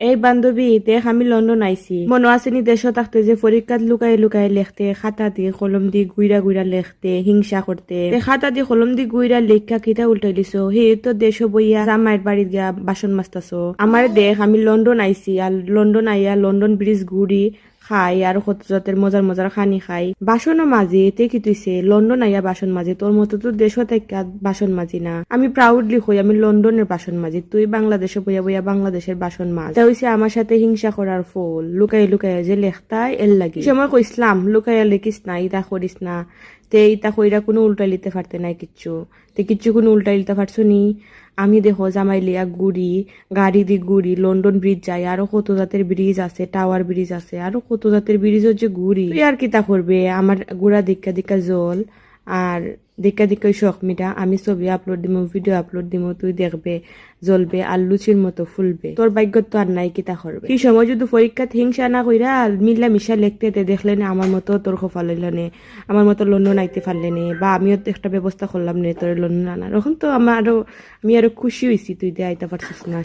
এই বান্ধবী দেখ আমি লন্ডন আইছি মনে আসেনি দেশ থাকতে যে পরীক্ষাত লুকাই লুকাই লেখতে খাতা দিয়ে কলম দিয়ে গুইরা গুইরা লেখতে হিংসা করতে খাতা দিয়ে কলম দিয়ে গুইরা লেখা কিতা উল্টাই দিছো হে তো দেশ বইয়া জামাইয়ের বাড়ির গিয়া বাসন মাজতাছো আমার দেখ আমি লন্ডন আইছি আর লন্ডন আইয়া লন্ডন ব্রিজ ঘুরি খাই আর কত জাতের মজার মজার খানি খাই বাসনও মাঝি এতে কি তুইছে লন্ডন আইয়া বাসন মাঝি তোর মতো তো দেশও থেকে বাসন মাঝি না আমি প্রাউডলি হই আমি লন্ডনের বাসন মাঝি তুই বাংলাদেশে বইয়া বইয়া বাংলাদেশের বাসন মাঝ তা হইছে আমার সাথে হিংসা করার ফল লুকাই লুকাই যে লেখতাই এর লাগি সময় কইসলাম লুকাইয়া লেখিস না ইতা করিস না তে ইতা কইরা কোনো উল্টাই লিতে পারতে নাই কিচ্ছু তে কিচ্ছু কোনো উল্টাই লিতে পারছো নি আমি দেখো জামাই লিয়া ঘুরি গাড়ি দিয়ে ঘুরি লন্ডন ব্রিজ যাই আরো কত জাতের ব্রিজ আছে টাওয়ার ব্রিজ আছে আরো কত জাতের ব্রিজও যে ঘুরি তুই আর কিতা করবে আমার গুড়া দিক্কা দিক্কা জল আর দিক্কা দিক্কা শখ মিটা আমি ছবি আপলোড দিমু ভিডিও আপলোড দিমু তুই দেখবে জ্বলবে আর লুচির মতো ফুলবে তোর ভাগ্য তো আর নাই কিতা করবে কি সময় যদি পরীক্ষাত হিংসা না কইরা মিল্লা মিশা লিখতে দেখলে না আমার মতো তোর খোফা লইল নে আমার মতো লন্ডন আইতে পারলে নে বা আমিও তো একটা ব্যবস্থা করলাম নে তোর লন্ডন আনার এখন তো আমি আরো খুশি হয়েছি তুই দিয়ে আইতে পারছিস না